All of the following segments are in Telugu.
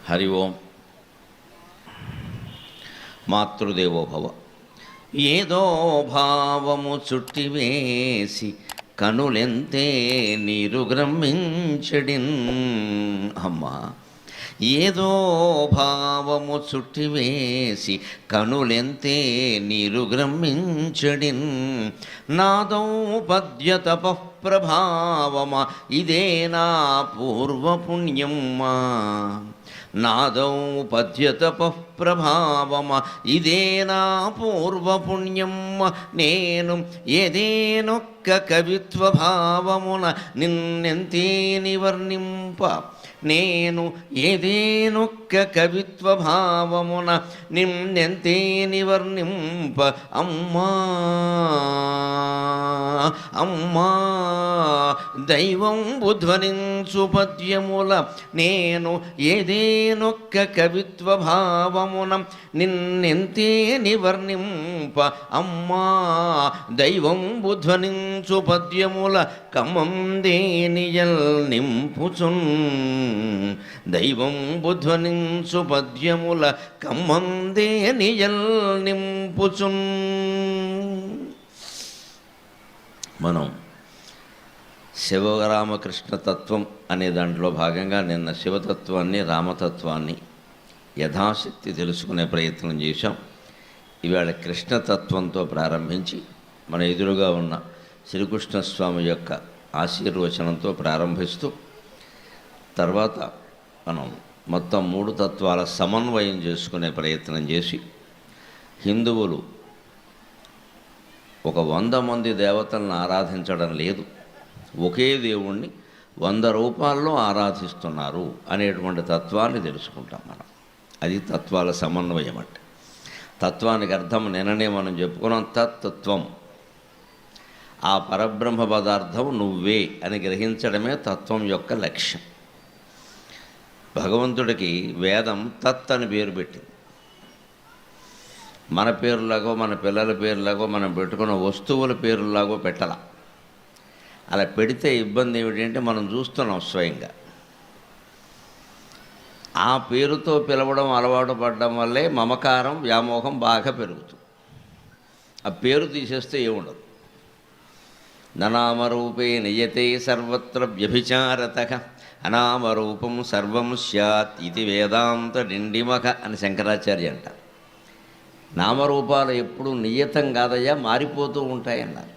హరి ఓం. మాతృదేవో భవ. ఏదో భావము చుట్టివేసి కనులెంతే నీరు గ్రమ్మించడిన్. అమ్మా, ఏదో భావము చుట్టివేసి కనులెంతే నీరు గ్రమ్మించడిన్. నాదౌ పద్య తపః ప్రభావమా ఇదే నా పూర్వపుణ్యమ్మా. నాదౌ పద్య తపః ప్రభావమా ఇదే నా పూర్వపుణ్యమ్మ. నేను ఏదేనొక్క కవిత్వ భావమున నిన్నెంతే నివర్ణింప. నేను ఏదేనొక్క కవిత్వ భావమున నిన్నెంతే నివర్ణింప. అమ్మా అమ్మా దైవం బుధ్వనించు పద్యముల నేను ఏదేనొక్క కవిత్వ భావమున నిన్నెంతే నివర్ణింప. అమ్మా దైవం బుధ్వనించు పద్యముల కమ్మందేనియల్ నింపుచున్. దైవం బుధ్వనించు పద్యముల కమ్మందేనియల్ నింపుచున్. మనం శివరామకృష్ణ తత్వం అనే దాంట్లో భాగంగా నిన్న శివతత్వాన్ని రామతత్వాన్ని యథాశక్తి తెలుసుకునే ప్రయత్నం చేశాం. ఇవాళ కృష్ణతత్వంతో ప్రారంభించి మన ఎదురుగా ఉన్న శ్రీకృష్ణస్వామి యొక్క ఆశీర్వచనంతో ప్రారంభిస్తూ తర్వాత మనం మొత్తం 3 తత్వాల సమన్వయం చేసుకునే ప్రయత్నం చేసి హిందువులు ఒక 100 మంది దేవతలను ఆరాధించడం లేదు, ఒకే దేవుణ్ణి 100 రూపాల్లో ఆరాధిస్తున్నారు అనేటువంటి తత్వాన్ని తెలుసుకుంటాం మనం. అది తత్వాల సమన్వయం అంటే. తత్వానికి అర్థం నిన్ననే మనం చెప్పుకున్నాం, తత్వం. ఆ పరబ్రహ్మ పదార్థం నువ్వే అని గ్రహించడమే తత్వం యొక్క లక్ష్యం. భగవంతుడికి వేదం తత్ అని పేరు పెట్టింది. మన పేరులాగో మన పిల్లల పేరులాగో మనం పెట్టుకున్న వస్తువుల పేరులాగో పెట్టాల. అలా పెడితే ఇబ్బంది ఏమిటంటే మనం చూస్తున్నాం స్వయంగా. ఆ పేరుతో పిలవడం అలవాటు పడడం వల్లే మమకారం వ్యామోహం బాగా పెరుగుతుంది. ఆ పేరు తీసేస్తే ఏముండదు. ననామరూపే నియతే సర్వత్ర వ్యభిచారతః అనామరూపం సర్వం స్యాత్ ఇది వేదాంత డిండిమఖ అని శంకరాచార్య అంటారు. నామరూపాలు ఎప్పుడు నియతం కాదయ్యా, మారిపోతూ ఉంటాయన్నారు.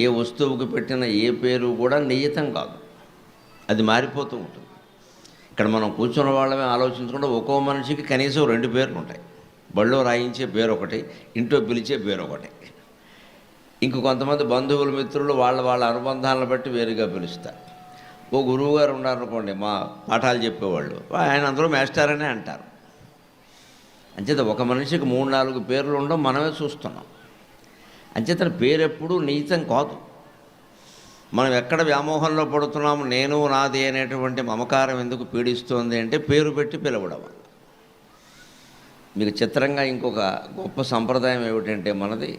ఏ వస్తువుకు పెట్టిన ఏ పేరు కూడా నియతం కాదు, అది మారిపోతూ ఉంటుంది. ఇక్కడ మనం కూర్చున్న వాళ్ళమే ఆలోచించుకుంటే ఒక్కో మనిషికి కనీసం 2 పేర్లు ఉంటాయి. బళ్ళో రాయించే పేరు ఒకటి, ఇంట్లో పిలిచే పేరు ఒకటి. ఇంక కొంతమంది బంధువులు మిత్రులు వాళ్ళ అనుబంధాలను బట్టి వేరుగా పిలుస్తారు. ఓ గురువుగారు ఉన్నారనుకోండి, మా పాఠాలు చెప్పేవాళ్ళు, ఆయన అందరూ మేస్టారనే అంటారు. అంచేత ఒక మనిషికి 3-4 పేర్లు ఉండడం మనమే చూస్తున్నాం. అంచేతన పేరు ఎప్పుడూ నిహితం కాదు. మనం ఎక్కడ వ్యామోహంలో పడుతున్నాము, నేను నాది అనేటువంటి మమకారం ఎందుకు పీడిస్తోంది అంటే పేరు పెట్టి పిలవడం. మీకు చిత్రంగా ఇంకొక గొప్ప సంప్రదాయం ఏమిటంటే మనది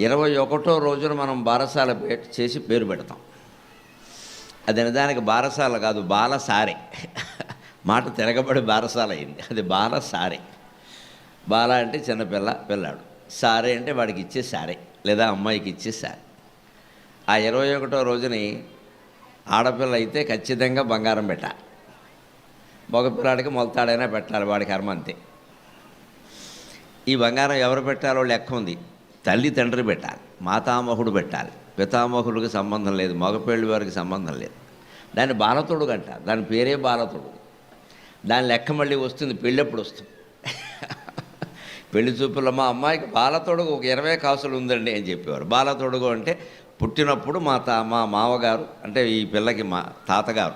21వ రోజున మనం బారసాల చేసి పేరు పెడతాం. అది నిజానికి బారసాల కాదు, బాలసారే. మాట తిరగబడి బారసాల అయింది, అది బాలసారే. బాల అంటే చిన్నపిల్ల, పిల్లాడు. సారే అంటే వాడికి ఇచ్చే సారే లేదా అమ్మాయికి ఇచ్చే సారే. ఆ 21వ రోజుని ఆడపిల్ల అయితే ఖచ్చితంగా బంగారం పెట్టాలి, మగపిల్లాడికి మొలతాడైనా పెట్టాలి, వాడి కర్మ అంతే. ఈ బంగారం ఎవరు పెట్టాలో లెక్క ఉంది. తల్లి తండ్రి పెట్టాలి, మాతామహుడు పెట్టాలి, పితామహుడికి సంబంధం లేదు, మగపిల్లి వారికి సంబంధం లేదు. దాన్ని బాలతొడుగు అంటారు, దాని పేరే బాలతొడుగు. దాని లెక్క మళ్ళీ వస్తుంది, పెళ్ళెప్పుడు వస్తుంది. పెళ్లి చూపుల్లో మా అమ్మాయికి బాలతొడుగు ఒక 20 కాసులు ఉందండి అని చెప్పేవారు. బాలతొడుగు అంటే పుట్టినప్పుడు మా మామగారు అంటే ఈ పిల్లకి మా తాతగారు,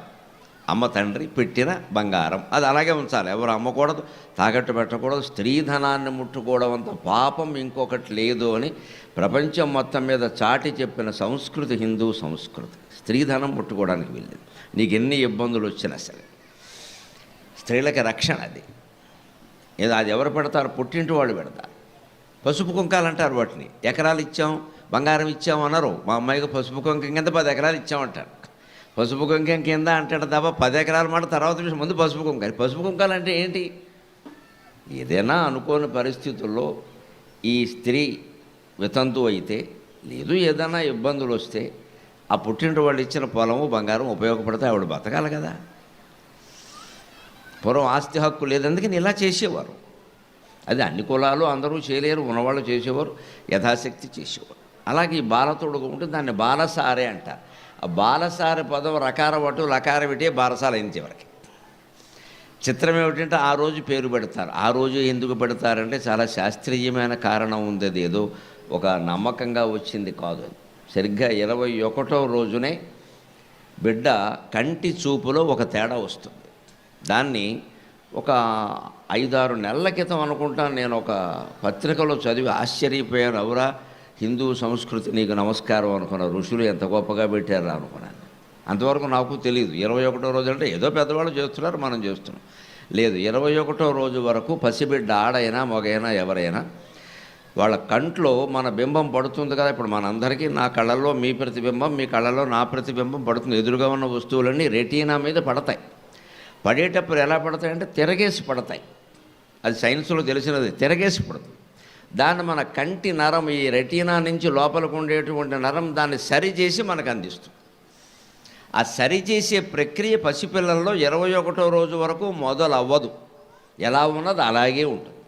అమ్మ తండ్రి పెట్టిన బంగారం, అది అలాగే ఉంచాలి. ఎవరు అమ్మకూడదు, తాకట్టు పెట్టకూడదు. స్త్రీధనాన్ని ముట్టుకోవడం అంత పాపం ఇంకొకటి లేదు అని ప్రపంచం మొత్తం మీద చాటి చెప్పిన సంస్కృతి హిందూ సంస్కృతి. స్త్రీధనం ముట్టుకోవడానికి వెళ్ళేది. నీకు ఎన్ని ఇబ్బందులు వచ్చినా సరే స్త్రీలకి రక్షణ అది. ఏదో అది ఎవరు పెడతారు, పుట్టింటి వాళ్ళు పెడతారు. పసుపు కుంకాలు అంటారు వాటిని. ఎకరాలు ఇచ్చాం, బంగారం ఇచ్చాం అన్నారు. మా అమ్మాయికి పసుపు కుంకం కింద 10 ఎకరాలు ఇచ్చామంటారు. పసుపు కుంకం కింద అంటాడు తప్ప 10 ఎకరాల మాట తర్వాత విషయం, ముందు పసుపు కుంకాలు. పసుపు కుంకాలు అంటే ఏంటి? ఏదైనా అనుకోని పరిస్థితుల్లో ఈ స్త్రీ వితంతు అయితే, లేదు ఏదైనా ఇబ్బందులు వస్తే ఆ పుట్టింటి వాళ్ళు ఇచ్చిన పొలము బంగారం ఉపయోగపడితే ఆవిడ బతకాలి కదా. పూర్వం ఆస్తి హక్కు లేదందుకని ఇలా చేసేవారు. అది అన్ని కులాలు అందరూ చేయలేరు, ఉన్నవాళ్ళు చేసేవారు, యథాశక్తి చేసేవారు. అలాగే ఈ బాలతోడుగా ఉంటే దాన్ని బాలసారే అంటారు. ఆ బాలసారి పదం రకార వటు లకార విటే బారసాల అయింది చివరికి. చిత్రం ఏమిటంటే ఆ రోజు పేరు పెడతారు. ఆ రోజు ఎందుకు పెడతారంటే చాలా శాస్త్రీయమైన కారణం ఉంది. అది ఏదో ఒక నమ్మకంగా వచ్చింది కాదు. సరిగ్గా 21వ రోజునే బిడ్డ కంటి చూపులో ఒక తేడా వస్తుంది. దాన్ని ఒక 5-6 నెలల క్రితం అనుకుంటాను నేను ఒక పత్రికలో చదివి ఆశ్చర్యపోయాను. ఎవరా హిందూ సంస్కృతి నీకు నమస్కారం అనుకున్న ఋషులు ఎంత గొప్పగా పెట్టారా అనుకున్నాను. అంతవరకు నాకు తెలియదు. 21వ రోజు అంటే ఏదో పెద్దవాళ్ళు చేస్తున్నారు, మనం చేస్తున్నాం. లేదు, 21వ రోజు వరకు పసిబిడ్డ ఆడైనా మగైనా ఎవరైనా వాళ్ళ కంట్లో మన బింబం పడుతుంది కదా. ఇప్పుడు మనందరికీ నా కళ్ళల్లో మీ ప్రతిబింబం, మీ కళ్ళల్లో నా ప్రతిబింబం పడుతుంది. ఎదురుగా ఉన్న వస్తువులన్నీ రెటీనా మీద పడతాయి. పడేటప్పుడు ఎలా పడతాయంటే తిరగేసి పడతాయి. అది సైన్స్లో తెలిసినది, తిరగేసి పడుతుంది. దాన్ని మన కంటి నరం, ఈ రెటీనా నుంచి లోపలికి ఉండేటువంటి నరం దాన్ని సరిచేసి మనకు అందిస్తుంది. ఆ సరిచేసే ప్రక్రియ పసిపిల్లల్లో 21వ రోజు వరకు మొదలు అవ్వదు. ఎలా ఉన్నది అలాగే ఉంటుంది.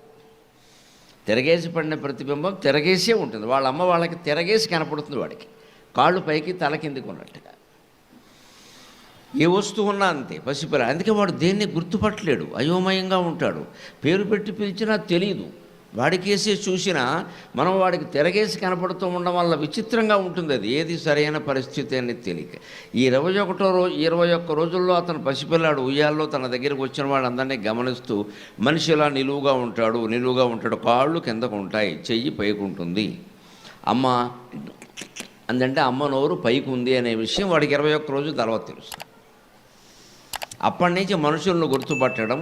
తిరగేసి పడిన ప్రతిబింబం తిరగేసే ఉంటుంది. వాళ్ళ అమ్మ వాళ్ళకి తిరగేసి కనపడుతుంది. వాడికి కాళ్ళు పైకి తల కిందికి ఉన్నట్టుగా. ఏ వస్తువు ఉన్నా అంతే పసిపిల్ల. అందుకే వాడు దేన్ని గుర్తుపట్టలేడు, అయోమయంగా ఉంటాడు. పేరు పెట్టి పిలిచినా తెలియదు. వాడికేసే చూసినా మనం వాడికి తిరగేసి కనపడుతూ ఉండడం వల్ల విచిత్రంగా ఉంటుంది. అది ఏది సరైన పరిస్థితి అనేది తెలియక ఈ 21 రోజుల్లో అతను పసిపిల్లాడు ఉయ్యాల్లో తన దగ్గరికి వచ్చిన వాళ్ళందరినీ గమనిస్తూ మనిషి ఇలా నిలువుగా ఉంటాడు, కాళ్ళు కిందకు ఉంటాయి, చెయ్యి పైకి ఉంటుంది. అమ్మ అందంటే అమ్మ నోరు పైకి ఉంది అనే విషయం వాడికి 21 రోజుల తర్వాత తెలుస్తుంది. అప్పటి నుంచి మనుషులను గుర్తుపట్టడం,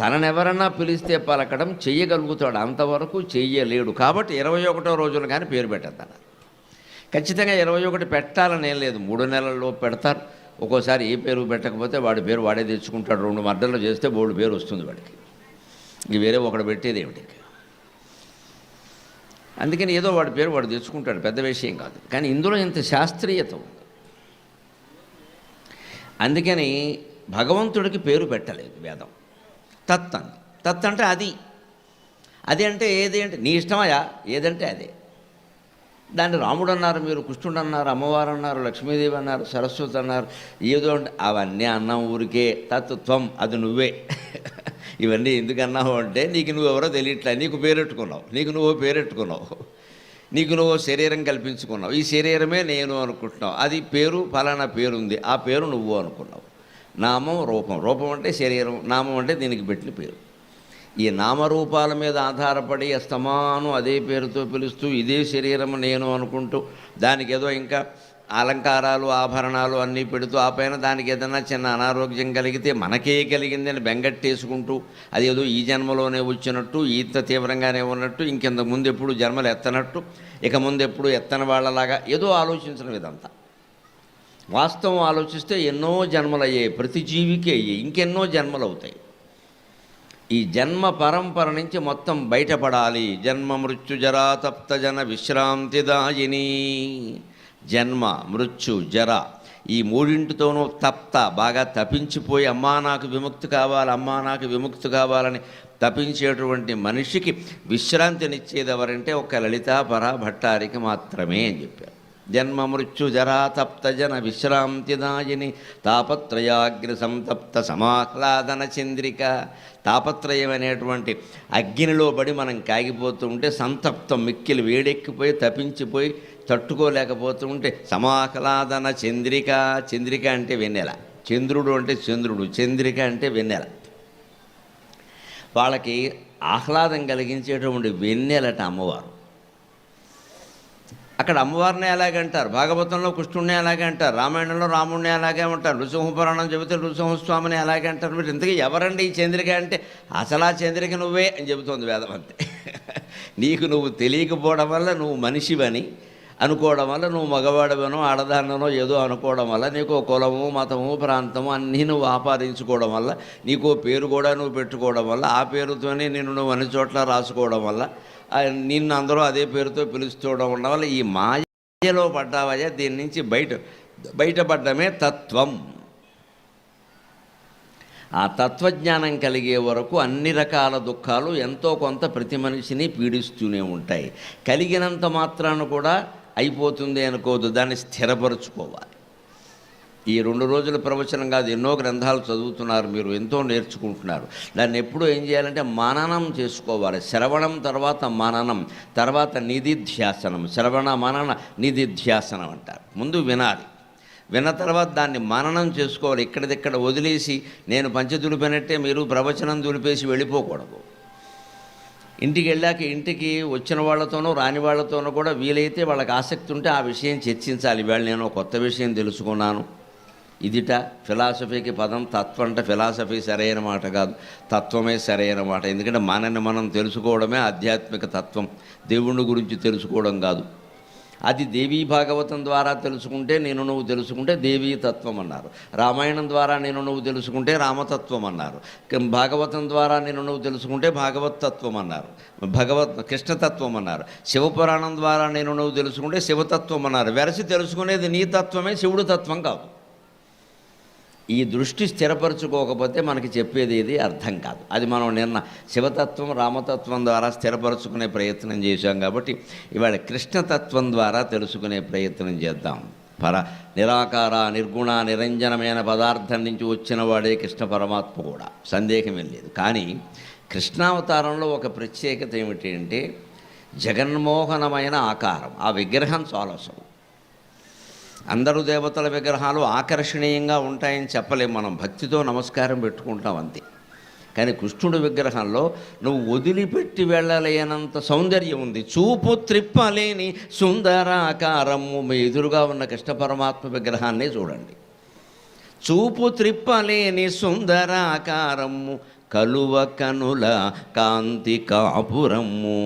తననెవరన్నా పిలిస్తే పలకడం చెయ్యగలుగుతాడు. అంతవరకు చెయ్యలేడు. కాబట్టి 21వ రోజున కానీ పేరు పెట్టద్దాను. ఖచ్చితంగా 21 పెట్టాలని ఏం లేదు. 3 నెలల్లో పెడతారు. ఒక్కోసారి ఏ పేరు పెట్టకపోతే వాడి పేరు వాడే తెచ్చుకుంటాడు. 2 మర్డర్లు చేస్తే బోర్డు పేరు వస్తుంది వాడికి. ఇంక వేరే ఒకడు పెట్టేది ఏమిటి? అందుకని ఏదో వాడి పేరు వాడు తెచ్చుకుంటాడు, పెద్ద విషయం కాదు. కానీ ఇందులో ఇంత శాస్త్రీయత ఉంది. అందుకని భగవంతుడికి పేరు పెట్టలేదు వేదం. తత్ అంది. తత్ అంటే అది అంటే ఏది అంటే నీ ఇష్టమయా, ఏదంటే అదే. దాన్ని రాముడు అన్నారు, మీరు కృష్ణుడు అన్నారు, అమ్మవారు అన్నారు, లక్ష్మీదేవి అన్నారు, సరస్వతి అన్నారు, ఏదో అంటే అవన్నీ అన్నాం ఊరికే. తత్వం అది నువ్వే. ఇవన్నీ ఎందుకు అన్నావు అంటే నీకు నువ్వెవరో తెలియట్లే. నీకు పేరెట్టుకున్నావు, నీకు నువ్వు శరీరం కల్పించుకున్నావు. ఈ శరీరమే నేను అనుకుంటున్నావు. అది పేరు, ఫలానా పేరుంది, ఆ పేరు నువ్వు అనుకున్నావు. నామం రూపం అంటే శరీరం, నామం అంటే దీనికి పెట్టిన పేరు. ఈ నామరూపాల మీద ఆధారపడి అస్తమానం అదే పేరుతో పిలుస్తూ ఇదే శరీరం నేను అనుకుంటూ దానికి ఏదో ఇంకా అలంకారాలు ఆభరణాలు అన్నీ పెడుతూ ఆ పైన దానికి ఏదైనా చిన్న అనారోగ్యం కలిగితే మనకే కలిగిందని బెంగట్టేసుకుంటూ అది ఏదో ఈ జన్మలోనే వచ్చినట్టు, ఈత తీవ్రంగానే ఉన్నట్టు, ఇంకెంత ముందు ఎప్పుడు జన్మలు ఎత్తనట్టు, ఇక ముందు ఎప్పుడు ఎత్తని వాళ్ళలాగా ఏదో ఆలోచించడం. ఇదంతా వాస్తవం ఆలోచిస్తే ఎన్నో జన్మలు అయ్యాయి, ప్రతి జీవికి అయ్యాయి, ఇంకెన్నో జన్మలు అవుతాయి. ఈ జన్మ పరంపర నుంచి మొత్తం బయటపడాలి. జన్మ మృత్యు జరా తప్త జన విశ్రాంతిదాయిని. జన్మ మృత్యు జర ఈ మూడింటితోనూ తప్త బాగా తపించిపోయి అమ్మా నాకు విముక్తి కావాలని తపించేటువంటి మనిషికి విశ్రాంతినిచ్చేది ఎవరంటే ఒక లలితాపరా భట్టారికి మాత్రమే అని చెప్పారు. జన్మ మృత్యు జరా తప్త జన విశ్రాంతిదాయిని తాపత్రయాగ్ని సంతప్త సమాహ్లాదన చంద్రిక. తాపత్రయం అనేటువంటి అగ్నిలో పడి మనం కాగిపోతూ ఉంటే, సంతప్తం మిక్కిలి వేడెక్కిపోయి తప్పించిపోయి తట్టుకోలేకపోతూ ఉంటే సమాహ్లాదన చంద్రిక. చంద్రిక అంటే వెన్నెల, చంద్రుడు అంటే చంద్రుడు, చంద్రిక అంటే వెన్నెల. వాళ్ళకి ఆహ్లాదం కలిగించేటువంటి వెన్నెలట అమ్మవారు. అక్కడ అమ్మవారిని అలాగంటారు, భాగవతంలో కృష్ణుడిని అలాగే అంటారు, రామాయణంలో రాముడిని అలాగే ఉంటారు, నృసింహపురాణం చెబితే నృసింహస్వామిని అలాగే అంటారు. మీరు ఇంతకీ ఎవరండి ఈ చంద్రిక అంటే అసలా చంద్రిక నువ్వే అని చెబుతోంది వేదం. అంతే. నీకు నువ్వు తెలియకపోవడం వల్ల నువ్వు మనిషివని, అనుకోవడం వల్ల నువ్వు మగవాడవనో ఆడదాన్ననో ఏదో అనుకోవడం వల్ల నీకు కులము మతము ప్రాంతము అన్నీ నువ్వు ఆపాదించుకోవడం వల్ల నీకు పేరు కూడా నువ్వు పెట్టుకోవడం వల్ల ఆ పేరుతోనే నిన్ను నువ్వు అన్ని చోట్ల రాసుకోవడం వల్ల నిన్ను అందరూ అదే పేరుతో పిలుస్తుండడం వల్ల ఈ మాయలో పడ్డావయ్యా. దీని నుంచి బయటపడ్డమే తత్వం. ఆ తత్వజ్ఞానం కలిగే వరకు అన్ని రకాల దుఃఖాలు ఎంతో కొంత ప్రతి మనిషిని పీడిస్తూనే ఉంటాయి. కలిగినంత మాత్రాన కూడా అయిపోతుంది అనుకోవద్దు, దాన్ని స్థిరపరుచుకోవాలి. ఈ 2 రోజుల ప్రవచనం కాదు, ఎన్నో గ్రంథాలు చదువుతున్నారు మీరు, ఎంతో నేర్చుకుంటున్నారు. దాన్ని ఎప్పుడూ ఏం చేయాలంటే మననం చేసుకోవాలి. శ్రవణం తర్వాత మననం, తర్వాత నిధిధ్యాసనం. శ్రవణ మనన నిధిధ్యాసనం అంటారు. ముందు వినాలి, విన్న తర్వాత దాన్ని మననం చేసుకోవాలి. ఇక్కడిదిక్కడ వదిలేసి నేను పంచె దులిపినట్టే మీరు ప్రవచనం దులిపేసి వెళ్ళిపోకూడదు. ఇంటికి వెళ్ళాక ఇంటికి వచ్చిన వాళ్ళతోనూ రాని వాళ్ళతోనూ కూడా వీలైతే వాళ్ళకి ఆసక్తి ఉంటే ఆ విషయం చర్చించాలి. ఇవాళ నేను కొత్త విషయం తెలుసుకున్నాను, ఇదిట ఫిలాసఫీకి పదం తత్వం అంటే ఫిలాసఫీ సరైన మాట కాదు, తత్వమే సరైన మాట. ఎందుకంటే మనని మనం తెలుసుకోవడమే ఆధ్యాత్మిక తత్వం, దేవుని గురించి తెలుసుకోవడం కాదు. అది దేవీ భాగవతం ద్వారా తెలుసుకుంటే నేను నువ్వు తెలుసుకుంటే దేవీ తత్వం అన్నారు. రామాయణం ద్వారా నేను నువ్వు తెలుసుకుంటే రామతత్వం అన్నారు. భాగవతం ద్వారా నేను నువ్వు తెలుసుకుంటే భాగవత్ తత్వం అన్నారు, కృష్ణతత్వం అన్నారు. శివపురాణం ద్వారా నేను నువ్వు తెలుసుకుంటే శివతత్వం అన్నారు. వెరసి తెలుసుకునేది నీ తత్వమే, శివుడు తత్వం కాదు. ఈ దృష్టి స్థిరపరచుకోకపోతే మనకి చెప్పేది ఏది అర్థం కాదు. అది మనం నిన్న శివతత్వం రామతత్వం ద్వారా స్థిరపరచుకునే ప్రయత్నం చేశాం. కాబట్టి ఇవాళ కృష్ణతత్వం ద్వారా తెలుసుకునే ప్రయత్నం చేద్దాం. నిరాకార నిర్గుణ నిరంజనమైన పదార్థం నుంచి వచ్చిన వాడే కృష్ణ పరమాత్మ కూడా, సందేహమే లేదు. కానీ కృష్ణావతారంలో ఒక ప్రత్యేకత ఏమిటి అంటే జగన్మోహనమైన ఆకారం. ఆ విగ్రహం చాలా అసలు. అందరూ దేవతల విగ్రహాలు ఆకర్షణీయంగా ఉంటాయని చెప్పలేము, మనం భక్తితో నమస్కారం పెట్టుకుంటాం అంతే. కానీ కృష్ణుడి విగ్రహంలో నువ్వు వదిలిపెట్టి వెళ్ళలేనంత సౌందర్యం ఉంది. చూపు త్రిప్పలేని సుందరాకారము. మీ ఎదురుగా ఉన్న కృష్ణ పరమాత్మ విగ్రహాన్నే చూడండి. చూపు త్రిప్పలేని సుందరాకారము, కలువ కనుల కాంతి కాపురము.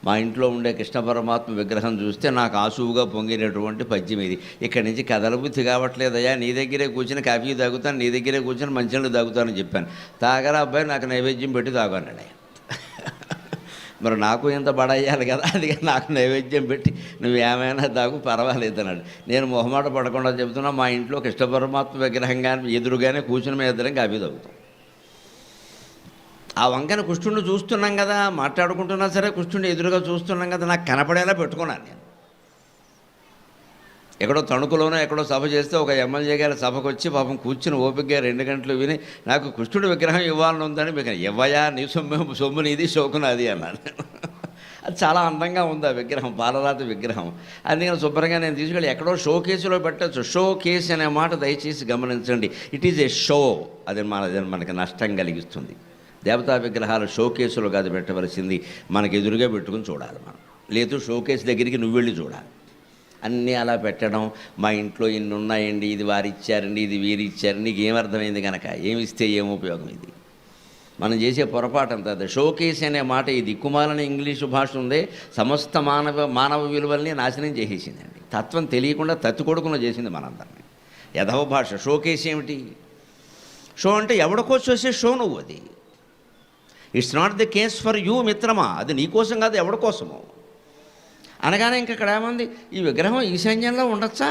మా ఇంట్లో ఉండే కృష్ణ పరమాత్మ విగ్రహం చూస్తే నాకు ఆసువుగా పొంగినటువంటి పద్యం ఇది. ఇక్కడి నుంచి కదలబుద్ధి కావట్లేదయ్యా, నీ దగ్గరే కూర్చొని కాఫీ తాగుతాను, నీ దగ్గరే కూర్చొని మంచినీళ్ళు తాగుతానని చెప్పాను. తాగరా అబ్బాయి, నాకు నైవేద్యం పెట్టి తాగానండి. మరి నాకు ఎంత బడయ్యాలి కదా, అది నాకు నైవేద్యం పెట్టి నువ్వు ఏమైనా తాగు పర్వాలేదు అన్నాడు. నేను మొహమాట పడకుండా చెబుతున్నా, మా ఇంట్లో కృష్ణ పరమాత్మ విగ్రహం కానీ ఎదురుగానే కూర్చుని మేము ఇద్దరం కాఫీ తాగుతాం. ఆ వంకన కృష్ణుడిని చూస్తున్నాం కదా, మాట్లాడుకుంటున్నా సరే కృష్ణుడిని ఎదురుగా చూస్తున్నాం కదా, నాకు కనపడేలా పెట్టుకున్నాను నేను. ఎక్కడో తణుకులోనో ఎక్కడో సభ చేస్తే ఒక ఎమ్మెల్యే గారి సభకు వచ్చి పాపం కూర్చుని ఓపికగా 2 గంటలు విని నాకు కృష్ణుడి విగ్రహం ఇవ్వాలని ఉందని, మీకు ఇవ్వయా, నీ సొమ్ము నీది షోకు నాది అన్నాను. అది చాలా అందంగా ఉంది ఆ విగ్రహం, పాలరాతి విగ్రహం. అందుకని శుభ్రంగా నేను తీసుకెళ్ళి ఎక్కడో షో కేసులో పెట్టచ్చు. షో కేసు అనే మాట దయచేసి గమనించండి. It is a show. అది మనకి నష్టం కలిగిస్తుంది. దేవతా విగ్రహాలు షోకేసులు కాదు పెట్టవలసింది, మనకి ఎదురుగా పెట్టుకుని చూడాలి మనం. లేదు షోకేస్ దగ్గరికి నువ్వు వెళ్ళి చూడాలి. అన్నీ అలా పెట్టడం, మా ఇంట్లో ఇన్ని ఉన్నాయండి, ఇది వారు ఇచ్చారండి, ఇది వీరు ఇచ్చారండి, నీకు ఏమర్థమైంది కనుక, ఏమిస్తే ఏం ఉపయోగం? ఇది మనం చేసే పొరపాటు అంతా. షోకేస్ అనే మాట ఈ దిక్కుమాలని ఇంగ్లీషు భాష ఉందే సమస్త మానవ విలువల్ని నాశనం చేసేసిందండి. తత్వం తెలియకుండా తత్తుకొడుకున చేసింది మనందరినీ. యథవ భాష. షోకేస్ ఏమిటి? షో అంటే ఎవడికో చూసే షో నువ్వు. అది it's not the case for you మిత్రమా, అది నీ కోసం కాదు, ఎవడి కోసమో. అనగానే ఇంక ఇక్కడ ఏమంది, ఈ విగ్రహం ఈశాన్యంలో ఉండొచ్చా,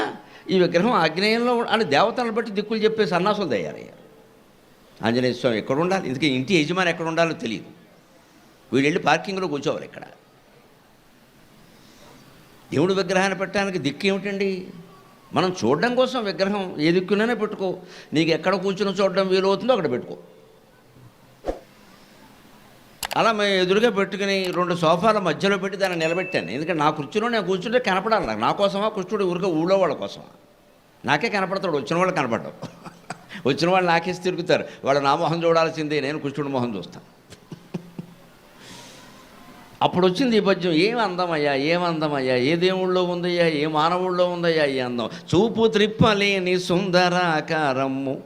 ఈ విగ్రహం ఆగ్నేయంలో అని దేవతలను బట్టి దిక్కులు చెప్పే సన్నాసులు తయారయ్యారు. ఆంజనేయ స్వామి ఎక్కడ ఉండాలి, ఇందుకే ఇంటి యజమాని ఎక్కడ ఉండాలో తెలియదు. వీళ్ళు వెళ్ళి పార్కింగ్లో కూర్చోవాలి. ఇక్కడ దేవుడు విగ్రహాన్ని పెట్టడానికి దిక్కు ఏమిటండి? మనం చూడడం కోసం విగ్రహం ఏ దిక్కునైనా పెట్టుకో, నీకు ఎక్కడ కూర్చుని చూడడం వీలవుతుందో అక్కడ పెట్టుకో. అలా మేము ఎదురుగా పెట్టుకుని 2 సోఫాల మధ్యలో పెట్టి దాన్ని నిలబెట్టాను. ఎందుకంటే నా కుర్చీలో నేను కూర్చుంటే కనపడాలి నాకు. నా కోసమా కృష్ణుడు ఊరికే ఊళ్ళో వాళ్ళ కోసమా? నాకే కనపడతాడు, వచ్చిన వాళ్ళు కనపడ్డావు. వచ్చిన వాళ్ళు నాకేసి తిరుగుతారు, వాళ్ళు నా మొహం చూడాల్సిందే, నేను కృష్ణుడి మొహం చూస్తాను. అప్పుడు వచ్చింది ఈ పద్యం. ఏం అందమయ్యా, ఏమందమయ్యా, ఏ దేవుళ్ళో ఉందయ్యా, ఏ మానవుల్లో ఉందయ్యా ఈ అందం. చూపు త్రిప్పలేని సుందరాకారము,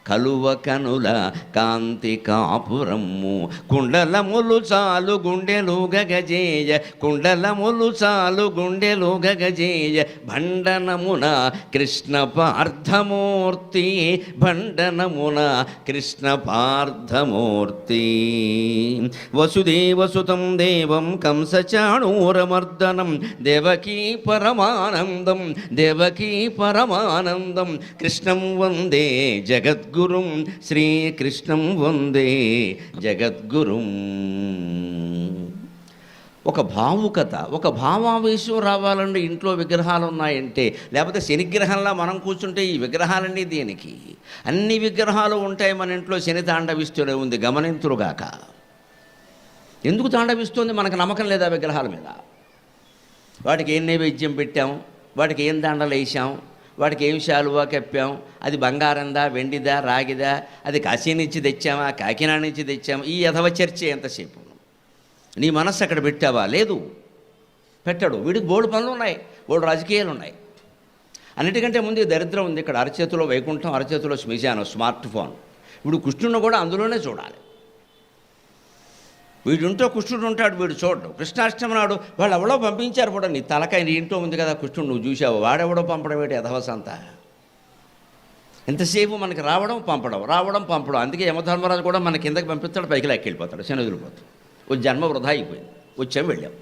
కలువ కనుల కాంతి కాపురమ్ము కుండలములు చాలు గుండెలు గగజేయ కుండలములు చాలు గుండెలు గగజేయ భండనమున కృష్ణ పార్థమూర్తి భండనమున కృష్ణ పార్థమూర్తి వసుదేవసుతం దేవం కంసచాణూరమర్దనం దేవకీ పరమానందం దేవకీ పరమానందం కృష్ణం వందే జగద్గురుం శ్రీకృష్ణం వందే జగద్గురుం. ఒక భావుకత, ఒక భావావేశం రావాలంటే ఇంట్లో విగ్రహాలు ఉన్నాయంటే, లేకపోతే శనిగ్రహంలా మనం కూర్చుంటే ఈ విగ్రహాలన్నీ దేనికి? అన్ని విగ్రహాలు ఉంటాయి మన ఇంట్లో, శని తాండవిస్తూనే ఉంది, గమనింతురుగాక. ఎందుకు తాండవిస్తుంది? మనకు నమ్మకం లేదా విగ్రహాల మీద? వాటికి ఏం నైవేద్యం పెట్టాం, వాటికి ఏం దండలు వేసాం, వాటికి ఏం శాలువా కప్పాం, అది బంగారందా వెండిదా రాగిదా, అది కాశీ నుంచి తెచ్చామా కాకినాడ నుంచి తెచ్చామా, ఈ యథవ చర్చ ఎంతసేపు? నీ మనస్సు అక్కడ పెట్టావా? లేదు, పెట్టాడు. వీడికి బోర్డు పనులు ఉన్నాయి, బోర్డు రాజకీయాలు ఉన్నాయి. అన్నిటికంటే ముందు దరిద్రం ఉంది ఇక్కడ. అరచేతిలో వైకుంఠం, అరచేతిలో శ్మశానం, స్మార్ట్ ఫోన్. ఇప్పుడు కృష్ణుని కూడా అందులోనే చూడాలి. వీడుంటో కృష్ణుడు ఉంటాడు, వీడు చూడడు. కృష్ణాష్టమి నాడు వాళ్ళు ఎవడో పంపించారు కూడా, నీ తలకాయ నీ ఇంట్లో ఉంది కదా కృష్ణుడు, నువ్వు చూసావు, వాడెవడో పంపడం ఏంటి యథవసంతా? ఎంతసేపు మనకి రావడం పంపడం, రావడం పంపడం. అందుకే యమధర్మరాజు కూడా మన కిందకి పంపిస్తాడు, పైకి వెళ్ళిపోతాడు, శని వదిలిపోతాడు. ఓ జన్మ వృధా అయిపోయింది. వచ్చాం వెళ్ళాం.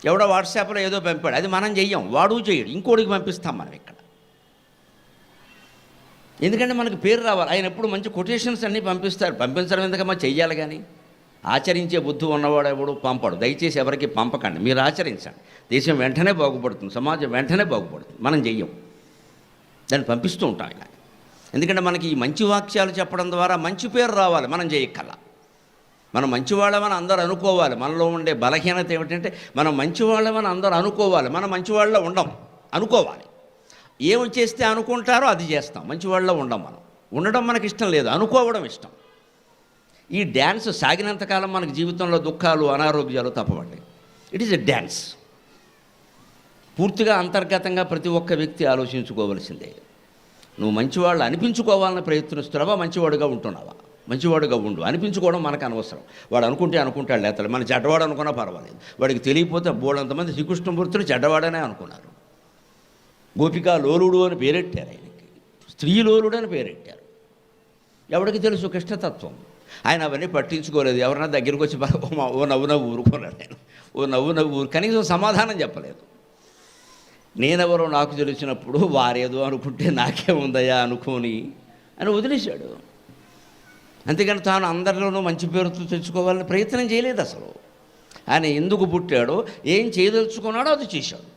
ఎవడో వాట్సాప్లో ఏదో పంపాడు, అది మనం చెయ్యం, వాడు చేయడు, ఇంకోటికి పంపిస్తాం మనం ఇక్కడ. ఎందుకంటే మనకు పేరు రావాలి. ఆయన ఎప్పుడు మంచి కొటేషన్స్ అన్నీ పంపిస్తారు. పంపించడం ఎందుకమ్మా, చెయ్యాలి. కానీ ఆచరించే బుద్ధి ఉన్నవాడు ఎవడు పంపడు. దయచేసి ఎవరికి పంపకండి, మీరు ఆచరించండి. దేశం వెంటనే బాగుపడుతుంది, సమాజం వెంటనే బాగుపడుతుంది. మనం చెయ్యం, దాన్ని పంపిస్తూ ఉంటాం ఇలా. ఎందుకంటే మనకి ఈ మంచి వాక్యాలు చెప్పడం ద్వారా మంచి పేరు రావాలి, మనం చేయక్కల్లా. మనం మంచివాళ్ళమని అందరూ అనుకోవాలి. మనలో ఉండే బలహీనత ఏమిటంటే మనం మంచివాళ్ళమని అందరూ అనుకోవాలి, మనం మంచివాళ్ళలో ఉండం, అనుకోవాలి. ఏమి చేస్తే అనుకుంటారో అది చేస్తాం, మంచివాళ్ళలో ఉండం. మనం ఉండడం మనకి ఇష్టం లేదు, అనుకోవడం ఇష్టం. ఈ డ్యాన్స్ సాగినంతకాలం మనకి జీవితంలో దుఃఖాలు అనారోగ్యాలు తప్పబడ్డాయి. It is a dance. పూర్తిగా అంతర్గతంగా ప్రతి ఒక్క వ్యక్తి ఆలోచించుకోవలసిందే. నువ్వు మంచివాళ్ళు అనిపించుకోవాలని ప్రయత్నిస్తున్నావా, మంచివాడుగా ఉంటున్నావా? మంచివాడుగా ఉండు. అనిపించుకోవడం మనకు అనవసరం. వాడు అనుకుంటాడు లేతలు. మన చెడ్డవాడు అనుకున్నా పర్వాలేదు. వాడికి తెలియకపోతే బోడంతమంది శ్రీకృష్ణమూర్తిని చెడ్డవాడనే అనుకున్నారు. గోపికా లోలుడు అని పేరెట్టారు ఆయనకి, స్త్రీలోలుడు అని పేరెట్టారు. ఎవరికి తెలుసు కృష్ణతత్వం? ఆయన అవన్నీ పట్టించుకోలేదు. ఎవరైనా దగ్గరికి వచ్చి ఓ నవ్వు ఊరుకున్నాడు. నేను ఓ నవ్వు కనీసం సమాధానం చెప్పలేదు. నేనెవరో నాకు తెలిసినప్పుడు వారేదో అనుకుంటే నాకే ఉందయా అనుకోని అని వదిలేశాడు. అంతేగాని తాను అందరిలోనూ మంచి పేరుతో తెచ్చుకోవాలని ప్రయత్నం చేయలేదు అసలు. ఆయన ఎందుకు పుట్టాడో, ఏం చేయదలుచుకున్నాడో అది చేశాడు.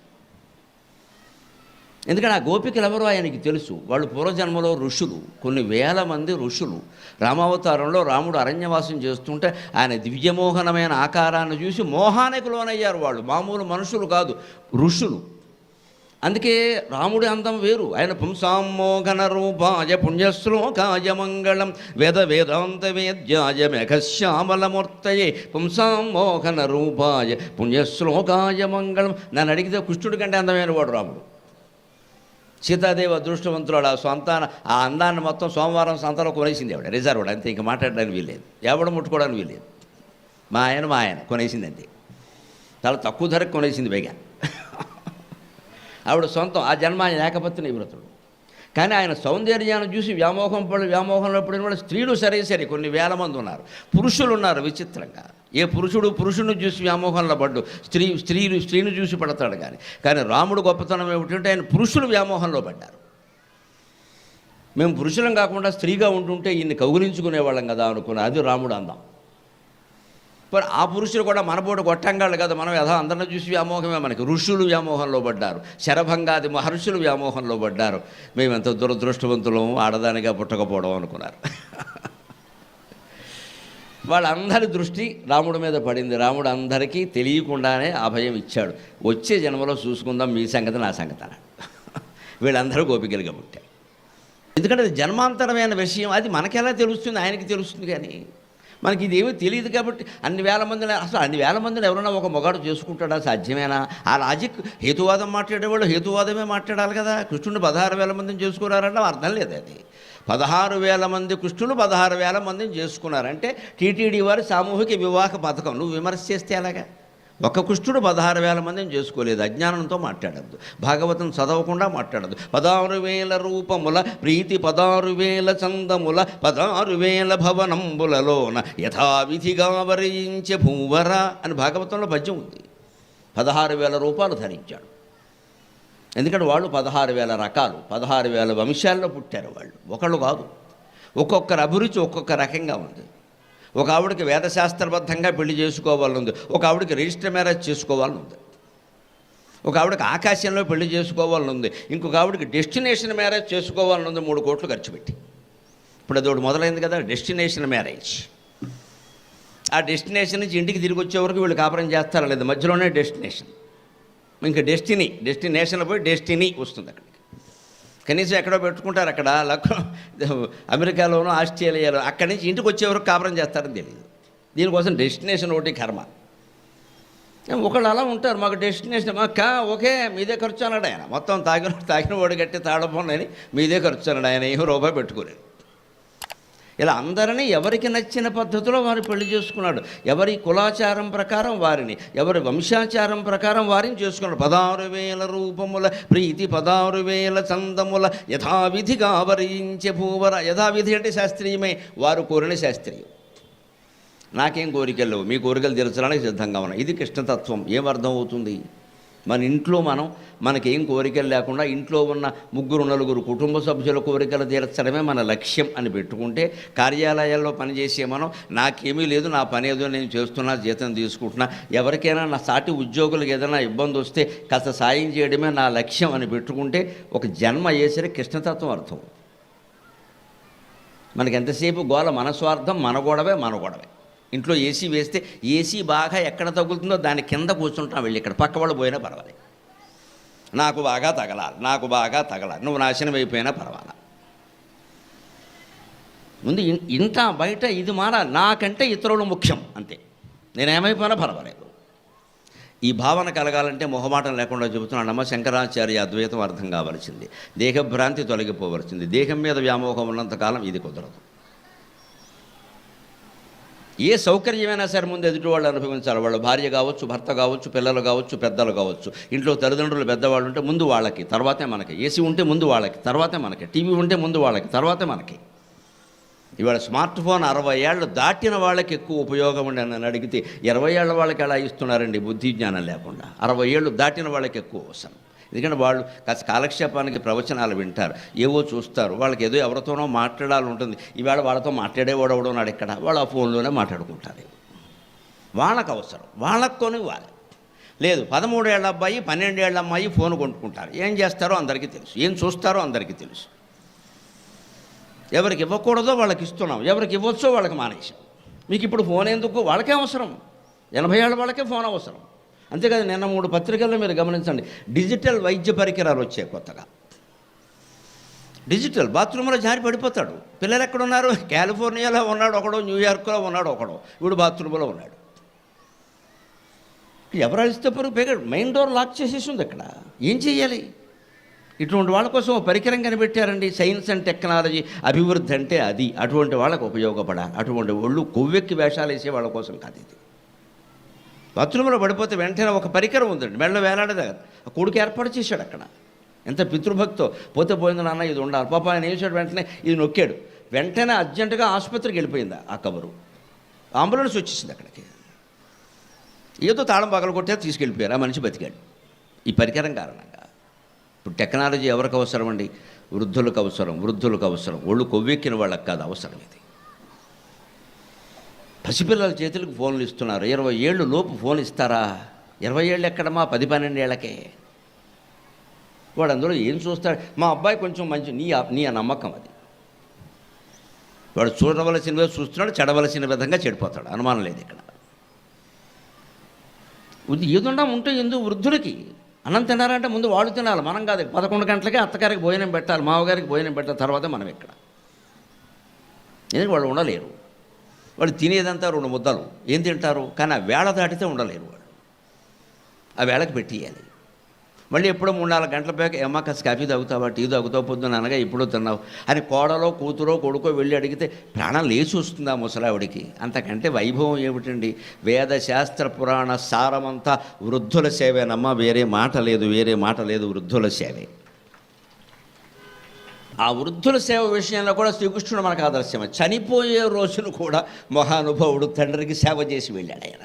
ఎందుకంటే ఆ గోపికలు ఎవరో ఆయనకి తెలుసు. వాళ్ళు పూర్వజన్మలో ఋషులు, కొన్ని వేల మంది ఋషులు. రామావతారంలో రాముడు అరణ్యవాసం చేస్తుంటే ఆయన దివ్యమోహనమైన ఆకారాన్ని చూసి మోహానికి లోనయ్యారు. వాళ్ళు మామూలు మనుషులు కాదు, ఋషులు. అందుకే రాముడి అందం వేరు. ఆయన పుంసామోఘన రూపాయ పుణ్యశ్లోకాయ మంగళం వేద వేదాంత వేద్యాయ మేఘశ్యామలమూర్తయే పుంసామోఘన రూపాయ పుణ్యశ్లోకాయ మంగళం. నన్ను అడిగితే కృష్ణుడి కంటే అందమైన వాడు రాముడు. సీతాదేవి అదృష్టవంతురాడు. ఆ అందాన్ని మొత్తం సోమవారం సంతలో కొనేసింది ఆవిడ, రిజర్వ్డ్. అంతే, ఇంకా మాట్లాడడానికి వీల్లేదు, ఎవడ ముట్టుకోవడానికి వీల్లేదు. మా ఆయన కొనేసింది అంతే. చాలా తక్కువ ధరకు కొనేసింది పైగా. ఆవిడ సొంతం. ఆ జన్మ ఆయన లేకపోతే నివృత్తుడు. కానీ ఆయన సౌందర్యాన్ని చూసి వ్యామోహంలో పడిన వాళ్ళు స్త్రీలు సరే కొన్ని వేల మంది ఉన్నారు. పురుషులు ఉన్నారు. విచిత్రంగా ఏ పురుషుడు పురుషుని చూసి వ్యామోహంలో పడ్డు, స్త్రీని చూసి పడతాడు. కానీ రాముడు గొప్పతనం ఏమిటంటే ఆయన పురుషులు వ్యామోహంలో పడ్డారు. మేము పురుషులం కాకుండా స్త్రీగా ఉంటుంటే ఈయన్ని కౌగులించుకునేవాళ్ళం కదా అనుకున్నారు. అది రాముడు అందం. మరి ఆ పురుషులు కూడా మనబోడు గొట్టంగాళ్ళు కదా, మనం యథా అందరిని చూసి వ్యామోహమే. మనకి ఋషులు వ్యామోహంలో పడ్డారు, శరభంగాది మహర్షులు వ్యామోహంలో పడ్డారు. మేమెంత దురదృష్టవంతులం, ఆడదానిగా పుట్టకపోవడం అనుకున్నారు. వాళ్ళందరి దృష్టి రాముడి మీద పడింది. రాముడు అందరికీ తెలియకుండానే అభయం ఇచ్చాడు. వచ్చే జన్మలో చూసుకుందాం మీ సంగతి నా సంగతి అన్నాడు. వీళ్ళందరూ గోపికలుగా పుట్టారు. ఎందుకంటే అది జన్మాంతరమైన విషయం. అది మనకెలా తెలుస్తుంది? ఆయనకి తెలుస్తుంది. కానీ మనకి ఇదేమీ తెలియదు. కాబట్టి అన్ని వేల మందిని ఎవరైనా ఒక మొగాడు చేసుకుంటాడా? సాధ్యమేనా? ఆ లాజిక్ హేతువాదం మాట్లాడేవాళ్ళు హేతువాదమే మాట్లాడాలి కదా. కృష్ణుడు 16,000 మందిని చేసుకున్నారంటే అర్థం లేదు. అది 16,000 మంది కుష్ఠులు 16,000 మందిని చేసుకున్నారు. అంటే టీటీడీ వారి సామూహిక వివాహ పథకం. నువ్వు విమర్శ చేస్తే ఎలాగా? ఒక కుష్ఠుడు 16,000 మందిని చేసుకోలేదు. అజ్ఞానంతో మాట్లాడద్దు, భాగవతం చదవకుండా మాట్లాడద్దు. 16,000 రూపముల ప్రీతి 16,000 చందముల 16,000 భవనంబులలోన యథావిధిగా వరించే భూవర అని భాగవతంలో పద్యం ఉంది. 16,000 రూపాలు ధరించాడు. ఎందుకంటే వాళ్ళు 16,000 రకాలు, 16,000 వంశాల్లో పుట్టారు వాళ్ళు, ఒకళ్ళు కాదు. ఒక్కొక్కరు అభిరుచి ఒక్కొక్క రకంగా ఉంది. ఒక ఆవిడకి వేదశాస్త్రబద్ధంగా పెళ్లి చేసుకోవాలని ఉంది, ఒక ఆవిడకి రిజిస్టర్ మ్యారేజ్ చేసుకోవాలని ఉంది, ఒక ఆవిడకి ఆకాశంలో పెళ్లి చేసుకోవాలని ఉంది, ఇంకొక ఆవిడకి డెస్టినేషన్ మ్యారేజ్ చేసుకోవాలని ఉంది 3 కోట్లు ఖర్చు పెట్టి. ఇప్పుడు అదొకటి మొదలైంది కదా, డెస్టినేషన్ మ్యారేజ్. ఆ డెస్టినేషన్ నుంచి ఇంటికి తిరిగి వచ్చే వరకు వీళ్ళు కాపురం చేస్తారా లేదు, మధ్యలోనే డెస్టినేషన్. ఇంకా డెస్టినేషన్ పోయి డెస్టినీ వస్తుంది అక్కడికి. కనీసం ఎక్కడో పెట్టుకుంటారు, అక్కడ అమెరికాలోనూ ఆస్ట్రేలియాలో, అక్కడి నుంచి ఇంటికి వచ్చే వరకు కాపురం చేస్తారని తెలియదు. దీనికోసం డెస్టినేషన్ ఒకటి కర్మ. ఒకళ్ళు అలా ఉంటారు, మాకు డెస్టినేషన్ ఓకే మీదే ఖర్చు అన్నాడు ఆయన. మొత్తం తాగిన వాడు కట్టి తాడపోనని మీదే ఖర్చు అన్నాడు ఆయన, ఏమో రూపాయి పెట్టుకోలేదు. ఇలా అందరినీ ఎవరికి నచ్చిన పద్ధతిలో వారు పెళ్లి చేసుకున్నాడు. ఎవరి కులాచారం ప్రకారం వారిని, ఎవరి వంశాచారం ప్రకారం వారిని చేసుకున్నాడు. 16,000 రూపముల ప్రీతి 16,000 చందముల యథావిధిగా వరించే భూవర. యథావిధి అంటే శాస్త్రీయమే, వారు కోరిన శాస్త్రీయం. నాకేం కోరికలు లేవు, మీ కోరికలు తీర్చడానికి సిద్ధంగా ఉన్నాయి. ఇది కృష్ణతత్వం. ఏమర్థం అవుతుంది? మన ఇంట్లో మనకేం కోరికలు లేకుండా ఇంట్లో ఉన్న 3-4 కుటుంబ సభ్యుల కోరికలు తీర్చడమే మన లక్ష్యం అని పెట్టుకుంటే, కార్యాలయాల్లో పనిచేసే మనం నాకేమీ లేదు, నా పని ఏదో నేను చేస్తున్నా, జీతం తీసుకుంటున్నా, ఎవరికైనా నా సాటి ఉద్యోగులకు ఏదైనా ఇబ్బంది వస్తే కాస్త సాయం చేయడమే నా లక్ష్యం అని పెట్టుకుంటే ఒక జన్మ అయ్యేసరికి కృష్ణతత్వం అర్థం. మనకి ఎంతసేపు గోల, మన స్వార్థం, మన గొడవే. ఇంట్లో ఏసీ వేస్తే ఏసీ బాగా ఎక్కడ తగులుతుందో దాని కింద కూర్చుంటాం వెళ్ళి, ఇక్కడ పక్క వాళ్ళు పోయినా పర్వాలేదు, నాకు బాగా తగలాలి, నువ్వు నాశనం అయిపోయినా పర్వాలా. ముందు ఇంత బయట ఇది మారాలి. నాకంటే ఇతరులు ముఖ్యం, అంతే. నేనేమైపోయినా పర్వాలేదు. ఈ భావన కలగాలంటే మొహమాటం లేకుండా చెబుతున్నాడమ్మ శంకరాచార్య అద్వైతం అర్థం కావాల్సింది. దేహభ్రాంతి తొలగిపోవలసింది. దేహం మీద వ్యామోహం ఉన్నంతకాలం ఇది కుదరదు. ఏ సౌకర్యమైనా సరే ముందు ఎదుటి వాళ్ళు అనుభవించాలి. వాళ్ళ భార్య కావచ్చు, భర్త కావచ్చు, పిల్లలు కావచ్చు, పెద్దలు కావచ్చు. ఇంట్లో తల్లిదండ్రులు పెద్దవాళ్ళు ఉంటే ముందు వాళ్ళకి, తర్వాతే మనకి. ఏసీ ఉంటే ముందు వాళ్ళకి, తర్వాతే మనకి. టీవీ ఉంటే ముందు వాళ్ళకి, తర్వాతే మనకి. ఇవాళ స్మార్ట్ ఫోన్ 60 ఏళ్ళు దాటిన వాళ్ళకి ఎక్కువ ఉపయోగం ఉండి అని అడిగితే 20 ఏళ్ల వాళ్ళకి ఎలా ఇస్తున్నారండి బుద్ధి జ్ఞానం లేకుండా? 60 ఏళ్ళు దాటిన వాళ్ళకి ఎక్కువ అవసరం. ఎందుకంటే వాళ్ళు కాస్త కాలక్షేపానికి ప్రవచనాలు వింటారు, ఏవో చూస్తారు, వాళ్ళకి ఏదో ఎవరితోనో మాట్లాడాలి ఉంటుంది. ఈవేళ వాళ్ళతో మాట్లాడేవాడు ఎవడన్నాడు ఇక్కడ, వాళ్ళు ఆ ఫోన్లోనే మాట్లాడుకుంటారు. వాళ్ళకు అవసరం, వాళ్ళకు కొనివ్వాలి. లేదు 13 ఏళ్ల అబ్బాయి 12 ఏళ్ల అమ్మాయి ఫోన్ కొనుక్కుంటారు. ఏం చేస్తారో అందరికీ తెలుసు, ఏం చూస్తారో అందరికీ తెలుసు. ఎవరికి ఇవ్వకూడదో వాళ్ళకి ఇస్తున్నాం, ఎవరికి ఇవ్వచ్చో వాళ్ళకి మానేసాం. మీకు ఇప్పుడు ఫోన్ ఎందుకు? వాళ్ళకే అవసరం. 80 ఏళ్ళ వాళ్ళకే ఫోన్ అవసరం. అంతేకాదు, నిన్న 3 పత్రికల్లో మీరు గమనించండి, డిజిటల్ వైద్య పరికరాలు వచ్చాయి కొత్తగా. డిజిటల్ బాత్రూంలో జారి పడిపోతాడు. పిల్లలు ఎక్కడున్నారు? కాలిఫోర్నియాలో ఉన్నాడు ఒకడు, న్యూయార్క్లో ఉన్నాడు ఒకడు, వీడు బాత్రూంలో ఉన్నాడు. ఎవరు అలిస్తే పరుగు పేగాడు, మెయిన్ డోర్ లాక్ చేసేసి ఉంది. అక్కడ ఏం చెయ్యాలి? ఇటువంటి వాళ్ళ కోసం పరికరం కనిపెట్టారండి. సైన్స్ అండ్ టెక్నాలజీ అభివృద్ధి అంటే అది. అటువంటి వాళ్ళకు ఉపయోగపడాలి. అటువంటి ఒళ్ళు కొవ్వెక్కి వేషాలు వేసే వాళ్ళ కోసం కాదు ఇది. బాత్రూంలో పడిపోతే వెంటనే ఒక పరికరం ఉందండి, మెడలో వేలాడేది. ఆ కొడుకు ఏర్పాటు చేశాడు అక్కడ. ఎంత పితృభక్తో. పోతే పోయింది నాన్న, ఇది ఉండాలి. పాప ఆయన వేసాడు, వెంటనే ఇది నొక్కాడు, వెంటనే అర్జెంటుగా ఆసుపత్రికి వెళ్ళిపోయింది ఆ కబరు. అంబులెన్స్ వచ్చేసింది అక్కడికి. ఏదో తాళం పగలు కొట్టే తీసుకెళ్ళిపోయారు, ఆ మనిషి బతికాడు ఈ పరికరం కారణంగా. ఇప్పుడు టెక్నాలజీ ఎవరికి అవసరం అండి? వృద్ధులకు అవసరం. ఒళ్ళు కొవ్వెక్కిన వాళ్ళకి కాదు అవసరం ఇది. పసిపిల్లల చేతులకు ఫోన్లు ఇస్తున్నారు. 20 ఏళ్ళు లోపు ఫోన్ ఇస్తారా? 20 ఏళ్ళు ఎక్కడమ్మా, 10-12 ఏళ్ళకే. వాడు అందులో ఏం చూస్తాడు? మా అబ్బాయి కొంచెం మంచి, నీ నమ్మకం అది. వాడు చూడవలసినవే చూస్తున్నాడు, చెడవలసిన విధంగా చెడిపోతాడు, అనుమానం లేదు ఇక్కడ. ఏదుండా ఉంటే ఎందుకు? వృద్ధులకి అన్నం తినారంటే ముందు వాళ్ళు తినాలి, మనం కాదు. 11 గంటలకే అత్తగారికి భోజనం పెట్టాలి, మామగారికి భోజనం పెట్టాలి, తర్వాత మనం ఇక్కడ. ఎందుకంటే వాళ్ళు ఉండలేరు. వాళ్ళు తినేదంతా 2 ముద్దలు, ఏం తింటారు? కానీ ఆ వేళ దాటితే ఉండలేరు వాళ్ళు. ఆ వేళకి పెట్టేయాలి. మళ్ళీ ఎప్పుడో 3-4 గంటల పైకి ఏమ్మా కాస్త కాఫీ తాగుతావా, టీ తాగుతావు, పొద్దున్న అనగా ఇప్పుడు తిన్నావు అని కోడలో కూతురో కొడుకో వెళ్ళి అడిగితే ప్రాణం లేచి వస్తుందా ముసలావిడికి? అంతకంటే వైభవం ఏమిటండి? వేద శాస్త్ర పురాణ సారమంతా వృద్ధుల సేవేనమ్మా, వేరే మాట లేదు, వేరే మాట లేదు, వృద్ధుల సేవే. ఆ వృద్ధుల సేవ విషయంలో కూడా శ్రీకృష్ణుడు మనకు ఆదర్శమే. చనిపోయే రోజును కూడా మహానుభావుడు తండ్రికి సేవ చేసి వెళ్ళాడు. ఆయన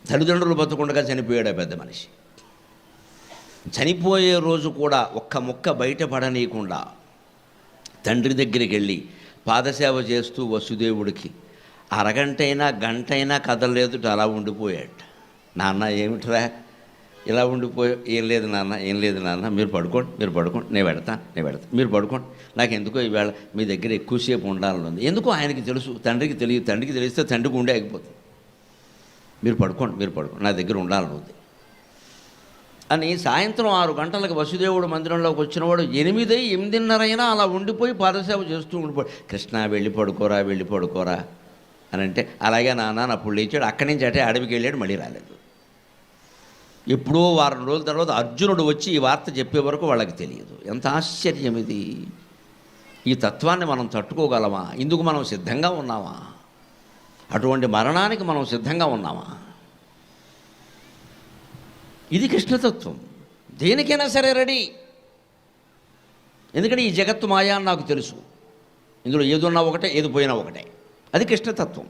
తల్లిదండ్రులు బతుకుండగా చనిపోయాడు ఆ పెద్ద మనిషి. చనిపోయే రోజు కూడా ఒక్క ముక్క బయటపడనీయకుండా తండ్రి దగ్గరికి వెళ్ళి పాదసేవ చేస్తూ వసుదేవుడికి అరగంటైనా గంటైనా కదలలేదు, అలా ఉండిపోయాడు. నాన్న ఏమిట్రా ఇలా ఉండిపోయా? ఏం లేదు నాన్న, ఏం లేదు నాన్న, మీరు పడుకోండి, మీరు పడుకోండి, నేను పెడతాను, మీరు పడుకోండి, నాకు ఎందుకో ఈవేళ మీ దగ్గర ఎక్కువసేపు ఉండాలని ఉంది. ఎందుకో ఆయనకి తెలుసు, తండ్రికి తెలియదు. తండ్రికి తెలిస్తే తండ్రికి ఉండే ఆగిపోతుంది. మీరు పడుకోండి, నా దగ్గర ఉండాలని ఉంది అని సాయంత్రం 6 గంటలకు వసుదేవుడు మందిరంలోకి వచ్చినవాడు 8-8:30 అలా ఉండిపోయి పాదసేవ చేస్తూ ఉండిపోయి, కృష్ణ వెళ్ళి పడుకోరా అని అంటే, అలాగే నాన్న అప్పుడు లేచాడు. అక్కడి నుంచి అటే అడవికి వెళ్ళాడు, మళ్ళీ రాలేదు. ఎప్పుడో వారం రోజుల తర్వాత అర్జునుడు వచ్చి ఈ వార్త చెప్పే వరకు వాళ్ళకి తెలియదు. ఎంత ఆశ్చర్యం ఇది! ఈ తత్వాన్ని మనం తట్టుకోగలమా? ఇందుకు మనం సిద్ధంగా ఉన్నామా? అటువంటి మరణానికి మనం సిద్ధంగా ఉన్నామా? ఇది కృష్ణతత్వం. దేనికైనా సరే రెడీ. ఎందుకంటే ఈ జగత్తు మాయా అని నాకు తెలుసు. ఇందులో ఏదున్నా ఒకటే, ఏది పోయినా ఒకటే. అది కృష్ణతత్వం.